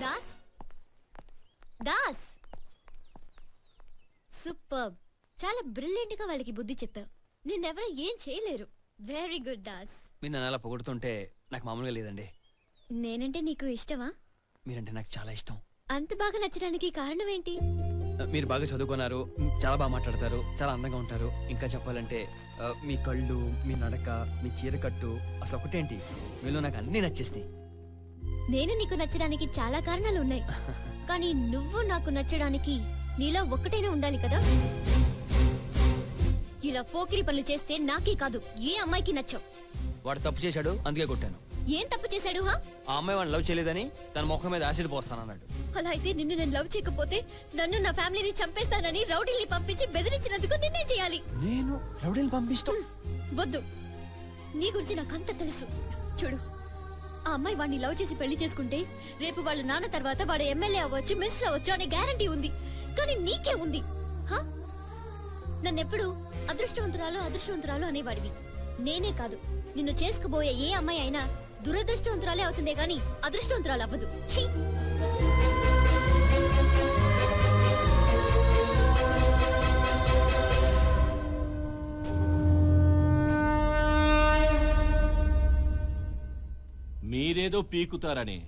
Das Das super. చాలా brilliant గా వాళ్ళకి బుద్ధి చెప్పావు. నిన్నెవరూ ఏం చేయలేరు. Very good Das. మీరు నన్ను అలా పొగుడుతుంటే నాకు మామూలుగా లేదండి. నేనంటే నీకు ఇష్టమా? మీరంటే నాకు చాలా ఇష్టం. అంత బాగా నచ్చడానికి కారణం ఏంటి? మీరు బాగా చదువుకున్నారు, చాలా బాగా మాట్లాడతారు, చాలా అందంగా ఉంటారు. ఇంకా చెప్పాలంటే మీ కళ్ళు, మీ నడక, మీ చీర కట్టు, అసలు ఒకటేంటి మీలో నాకు అన్నీ నచ్చేస్తాయి. నేను నీకు నచ్చడానికి చాలా కారణాలు ఉన్నాయి, కానీ నువ్వు నాకు నచ్చడానికి నీలో ఒక్కటైనా ఉండాలి కదా. ఇలా పోకిరి పనులు చేస్తే నాకే కాదు ఏ అమ్మాయికి నచ్చవు. వాడు తప్పు చేశాడు, అందుకే కొట్టాను. ఏం తప్పు చేశాడు? ఆ అమ్మాయి వాడిని లవ్ చేయలేదని తన ముఖం మీద యాసిడ్ పోస్తానన్నాడు. అలా అయితే నిన్ను నేను లవ్ చేయకపోతే నన్ను నా ఫ్యామిలీని చంపేస్తానని రౌడీల్ని పంపించి బెదిరించినందుకు నిన్నే చేయాలి. నేను రౌడీల్ని పంపిస్తాం? వద్దు, నీ గురించి నాకంతా తెలుసు. చూడు, ఆ అమ్మాయి వాడిని లవ్ చేసి పెళ్లి చేసుకుంటే రేపు వాళ్ళ నాన్న తర్వాత వాడు ఎమ్మెల్యే అవ్వచ్చు, మినిస్టర్ అవ్వచ్చు అనే గ్యారంటీ ఉంది. కానీ నీకే ఉంది. నన్నెప్పుడు అదృష్టవంతురాలు అనేవాడివి. నేనే కాదు, నిన్ను చేసుకుపోయే ఏ అమ్మాయి అయినా దురదృష్టవంతురాలే అవుతుందే గాని అదృష్టవంతురాలు అవ్వదు. ఛీ! మీరేదో పీకుతారని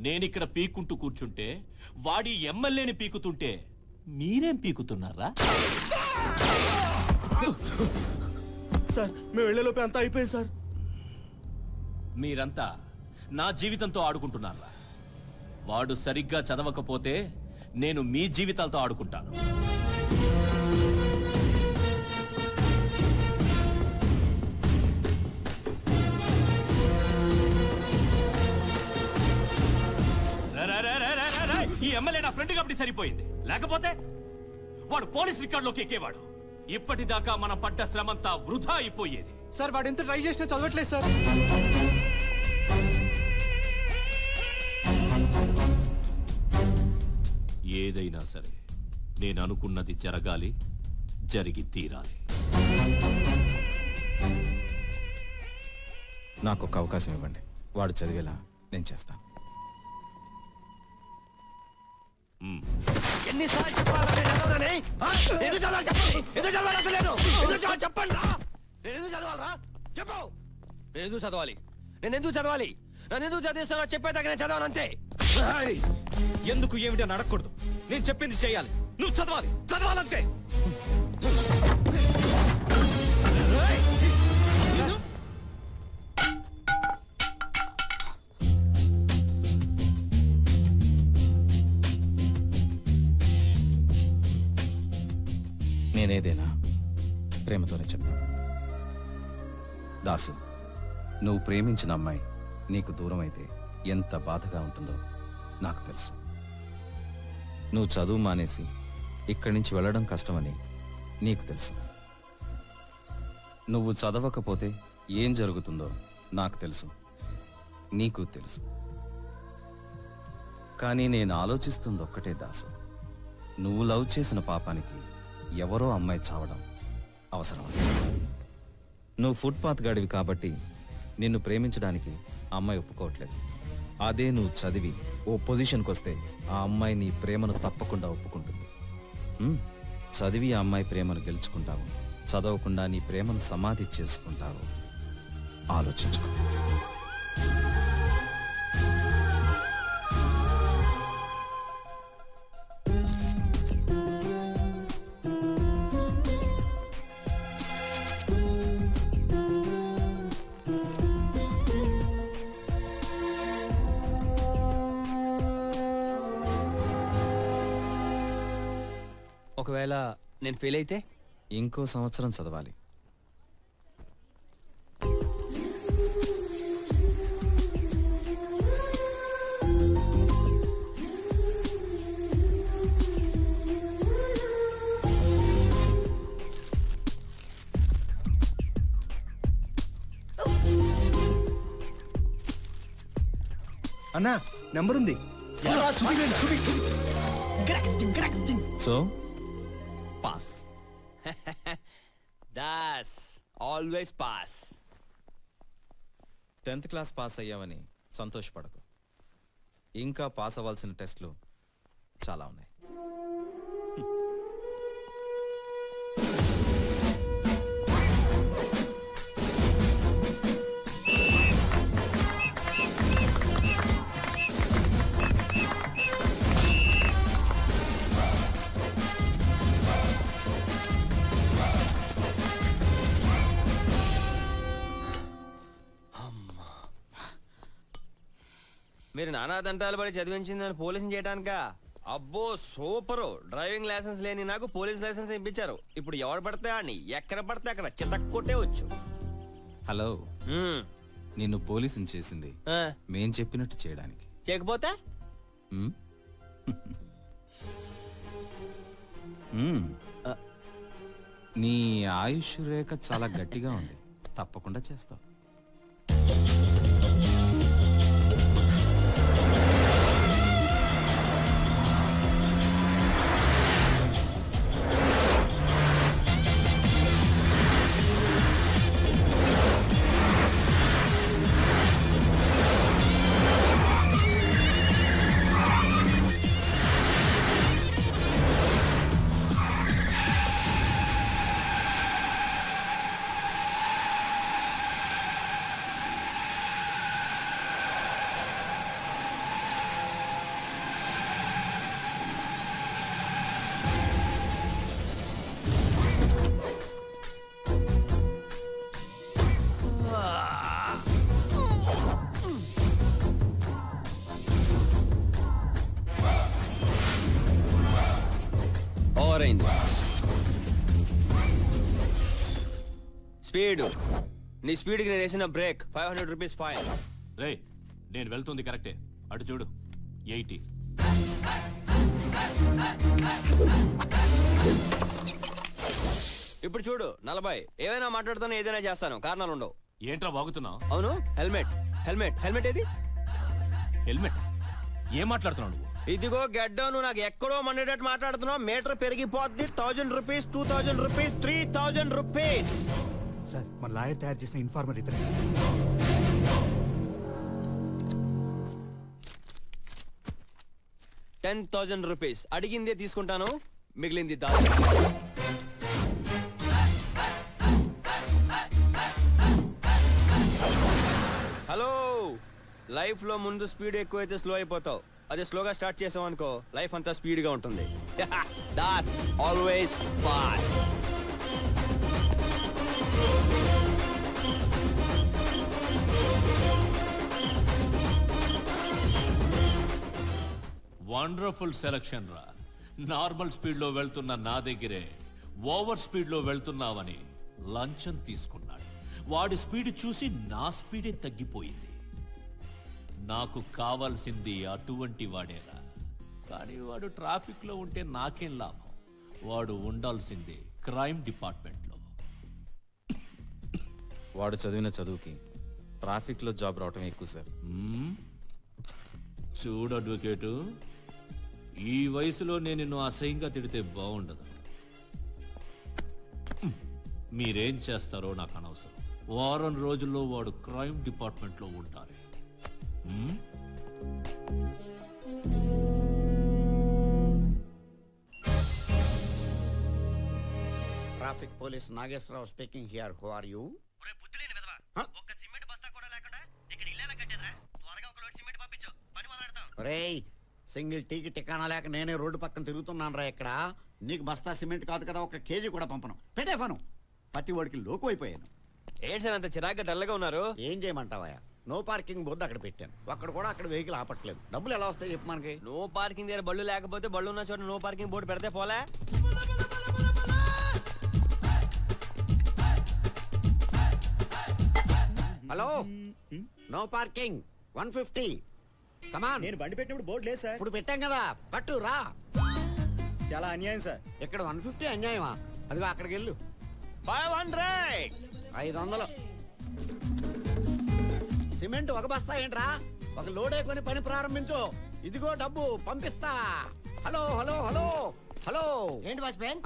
నేనిక్కడ పీక్కుంటూ కూర్చుంటే వాడి ఎమ్మెల్యేని పీకుతుంటే మీరేం పీకుతున్నారా? సార్, మేము వెళ్ళేలోపే అంతా అయిపోయింది సార్. మీరంతా నా జీవితంతో ఆడుకుంటున్నారా? వాడు సరిగ్గా చదవకపోతే నేను మీ జీవితాలతో ఆడుకుంటాను. ఈ ఎమ్మెల్యే నా ఫ్రెండ్ కాబట్టి సరిపోయింది, లేకపోతే వాడు పోలీస్ రికార్డులోకి ఎక్కేవాడు. ఇప్పటిదాకా మనం పడ్డ శ్రమంతా వృధా అయిపోయేది. సార్, వాడు ఎంత ట్రై చేసినా చదవట్లేదు సార్. ఏదైనా సరే నేను అనుకున్నది జరగాలి, జరిగి తీరాలి. నాకు ఒక అవకాశం ఇవ్వండి, వాడు చదివేలా నేను చేస్తాను. ఎన్నిసార్లు చెప్పాలి చెప్పండి. నేను ఎందుకు చదవాలి? నేను ఎందుకు చదవాలి? నన్ను ఎందుకు చదివిస్తానో చెప్పేదాకా నేను చదవను, అంతే. ఎందుకు ఏమిటి అని అడగకూడదు, నేను చెప్పింది చేయాలి. నువ్వు చదవాలంతే. నేనేదైనా ప్రేమతోనే చెప్తాను. దాసు, నువ్వు ప్రేమించిన అమ్మాయి నీకు దూరం అయితే ఎంత బాధగా ఉంటుందో నాకు తెలుసు. నువ్వు చదువు మానేసి ఇక్కడి నుంచి వెళ్ళడం కష్టమని నీకు తెలుసు. నువ్వు చదవకపోతే ఏం జరుగుతుందో నాకు తెలుసు, నీకు తెలుసు. కానీ నేను ఆలోచిస్తుంది ఒక్కటే దాసు, నువ్వు లవ్ చేసిన పాపానికి ఎవరో అమ్మాయి చావడం అవసరం. నువ్వు ఫుట్పాత్ గాడివి కాబట్టి నిన్ను ప్రేమించడానికి ఆ అమ్మాయి ఒప్పుకోవట్లేదు. అదే నువ్వు చదివి ఓ పొజిషన్కి వస్తే ఆ అమ్మాయి నీ ప్రేమను తప్పకుండా ఒప్పుకుంటుంది. చదివి ఆ అమ్మాయి ప్రేమను గెలుచుకుంటావు, చదవకుండా నీ ప్రేమను సమాధి చేసుకుంటావు. ఆలోచించుకో. ఒకవేళ నేను ఫెయిల్ అయితే ఇంకో సంవత్సరం చదవాలి. అన్నా, నెంబర్ ఉంది. So pass. That's always pass. 10th class pass అయ్యావని సంతోషపడకు. ఇంకా పాస్ అవ్వాల్సిన టెస్ట్లు చాలా ఉన్నాయి. మీరు నానా దంటాలు పడి చదివించిందని పోలీసుని చేయడానికా? అబ్బో సూపరు. డ్రైవింగ్ లైసెన్స్ లేని నాకు పోలీస్ లైసెన్స్ ఇప్పించారు. ఇప్పుడు ఎవరు పడితే అని ఎక్కడ పడితే అక్కడ చితక్కొట్టే వచ్చు. హలో, నిన్ను పోలీసుని చేసింది మేం చెప్పినట్టు చేయడానికి. చేయకపోతే మ్మ్? నీ ఆయుష్ రేఖ చాలా గట్టిగా ఉంది, తప్పకుండా చేస్తావు. స్పీడ్, నీ స్పీడ్కి నేను వేసిన బ్రేక్ 500 రూపీస్ ఫైన్. రే, నేను వెళ్తుంది కరెక్టే, అటు చూడు 80. ఇప్పుడు చూడు 40. ఏమైనా మాట్లాడుతాను, ఏదైనా చేస్తాను, కారణాలు ఉండవు. ఏంట్రా వాగుతున్నావు? అవును, హెల్మెట్ హెల్మెట్ హెల్మెట్ ఏది? హెల్మెట్? ఏం మాట్లాడుతున్నావు నువ్వు? ఇదిగో గడ్డం, నువ్వు నాకు ఎక్కడో మండేటట్టు మాట్లాడుతున్నావు. మీటర్ పెరిగిపోద్ది. 1000 రూపీస్, 2000 రూపీస్, 3000 రూపీస్. సార్, మన లాయర్ తయారు చేసిన ఇన్ఫార్మర్ ఇతనే. 10,000 రూపీస్. అడిగిందే తీసుకుంటాను, మిగిలింది దాచి. హలో, లైఫ్ లో ముందు స్పీడ్ ఎక్కువైతే స్లో అయిపోతావు. అదే స్లోగా స్టార్ట్ చేసావు అనుకో, లైఫ్ అంతా స్పీడ్ గా ఉంటుంది. That's always fast. Wonderful selection రా. నార్మల్ స్పీడ్ లో వెళ్తున్న నా దగ్గరే ఓవర్ స్పీడ్ లో వెళ్తున్నావని లంచం తీసుకున్నాడు. వాడి స్పీడ్ చూసి నా స్పీడే తగ్గిపోయింది. నాకు కావాల్సింది అటువంటి వాడేరా. కానీ వాడు ట్రాఫిక్ లో ఉంటే నాకేం లాభం? వాడు ఉండాల్సింది క్రైమ్ డిపార్ట్మెంట్ లో. వాడు చదివిన చదువుకి ట్రాఫిక్ లో జాబ్ రావటం ఎక్కువ సార్. చూడు అడ్వకేటు, ఈ వయసులో నేను నిన్ను అసహ్యంగా తిడితే బాగుండదు. మీరేం చేస్తారో నాకు అనవసరం. వారం రోజుల్లో వాడు క్రైమ్ డిపార్ట్మెంట్ లో ఉండాలి. Traffic police Nageswara Rao speaking here. Who are you? రేయ్, సింగిల్ టీకి టికానా లేక నేనే రోడ్డు పక్కన తిరుగుతున్నాను రా. ఇక్కడ నీకు బస్తా సిమెంట్ కాదు కదా, 1 కేజీ కూడా పంపను. పెట్టే ఫను. ప్రతి వాడికి లోకు అయిపోయాను. ఏంటి సార్ అంత చిరాగ్గా డల్గా ఉన్నారు? ఏం చేయమంటావా? నో పార్కింగ్ బోర్డు అక్కడ పెట్టాను. అక్కడ వెహికల్ ఆపట్లేదు. డబ్బులు ఎలా వస్తాయి చెప్పు మనకి? నో పార్కింగ్ దగ్గర బళ్ళు లేకపోతే బళ్ళు ఉన్న చోట నో పార్కింగ్ బోర్డు పెడితే పోలే. Hello, no parking 150. కమాన్. నేను బండి పెట్టినప్పుడు బోర్డు లేదు సార్. ఇప్పుడు పెట్టాం కదా, కట్టు రా. చాలా అన్యాయం సార్. ఇక్కడ 150 అన్యాయమా? అదిగో అక్కడికి వెళ్ళు. 500. 500. సిమెంట్ 1 బస్తా ఏంట్రా? 1 లోడ్ కొని పని ప్రారంభించు. ఇదిగో డబ్బు పంపిస్తా. Hello hello hello hello. ఏంటి watchman?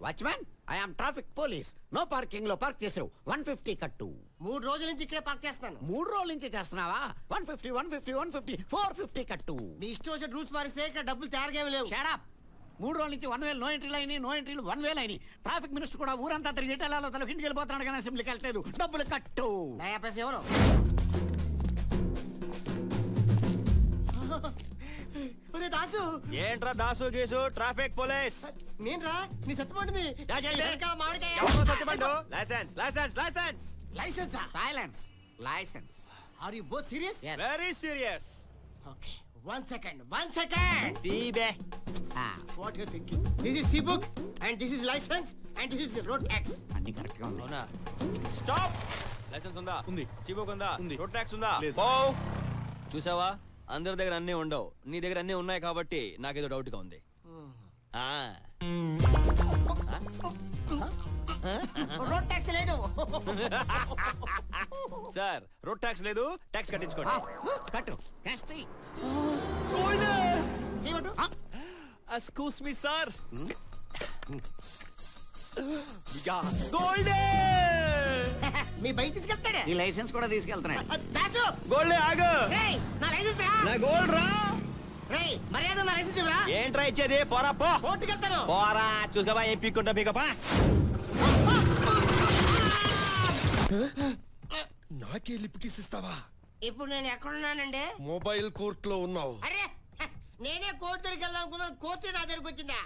Watchman I'm traffic police. No parking లో పార్క్ చేసావు 150 కట్టు. 3 రోజుల నుంచి ఇక్కడే పార్క్ చేస్తున్నాను. 3 రోజుల నుంచి చేస్తున్నావా? 150 150 150 450 కట్టు. మీ ఇష్టం వచ్చిన రూల్స్ మారిస్తే ఇక్కడ డబ్బులు తయారుగా లేవు. Shut up. 3 రోజుల నుంచి 1 వేలు నో ఎంట్రీలు అయినాయి, నో ఎంట్రీలు 1 వేలు అయినాయి. ట్రాఫిక్ మినిస్టర్ కూడా ఊరంతా తిరిగి ఇటాలలో తన ఇంటికి వెళ్ళిపోతున్నాడు కానీ అసెంబ్లీకి వెళ్ళలేదు. డబ్బులు కట్టు. నయా పైసా ఎవరు? ఒరే దాసు. ఏంట్రా దాసు గీసు ట్రాఫిక్ పోలీస్? నేనురా నీ సత్తుపండుని. లైసెన్స్ లైసెన్స్ లైసెన్స్ లైసెన్సా? Silence. License. Are you both serious? Very serious. Okay, 1 second. తీబే. What you thinking? This is C-book and this is license and this is road tax. అన్ని కరెక్ట్ గా ఉంది. అవునా? Stop. Licence ఉందా? ఉంది. చీబుక్ ఉందా? ఉంది. రోడ్ ట్యాక్స్ ఉందా? లేదు. పో. చూసావా, అందరి దగ్గర అన్నీ ఉండవు, నీ దగ్గర అన్నీ ఉన్నాయి కాబట్టి నాకేదో డౌట్ గా ఉంది. రోడ్ ట్యాక్స్ లేదు. సార్, రోడ్ ట్యాక్స్ లేదు, ట్యాక్స్ కట్టించుకోండి. కట్టు. Cash free. చేయమంటు? Excuse me sir. గోల్డే. మీ బైక్ తీసుకెళ్తాడే. ఈ లైసెన్స్ కూడా తీసుకెళ్తున్నాడు. దాసు. గోల్డే ఆగు. రేయ్, నా లైసెన్స్ రా. నా గోల్డ్ రా. రేయ్, మర్యాద నా లైసెన్స్ ఇవ్వరా. ఏంట్రా ఇచ్చేది? పోరా పో. కోర్టుకి వెళ్తాను. పోరా, చూసుకోవా ఏం పీక్కుంటా పీకపా. నాకే లిప్ కిస్ ఇస్తావా? ఇప్పుడు నేను ఎక్కడున్నానండి? మొబైల్ కోర్ట్ లో ఉన్నావు. అరే, నేనే కోర్టు దగ్గరికి వెళ్దాం అనుకున్నాను, కోర్టు నా దగ్గరికి వచ్చిందా?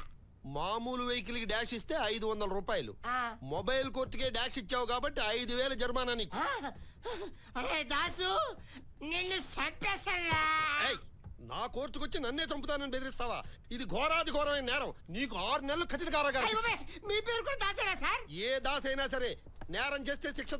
మామూలు వెహికల్ కి డాష్ ఇస్తే 500 రూపాయలు. ఆ. మొబైల్ కోర్టుకే డాష్ ఇచ్చావు కాబట్టి 5000 జరిమానా నీకు. అరే దాసు, నిన్ను చంపేస్తారా? ఏయ్, నా కోర్టుకు వచ్చి నన్నే చంపుతానని బెదిరిస్తావా? ఇది ఘోరాది ఘోరమైన నేరం. నీకు 6 నెలలు కఠిన కారాగారం. మీ పేరు కూడా దాసేనా సార్? ఏ దాసైనా సరే నేరం చేస్తే శిక్ష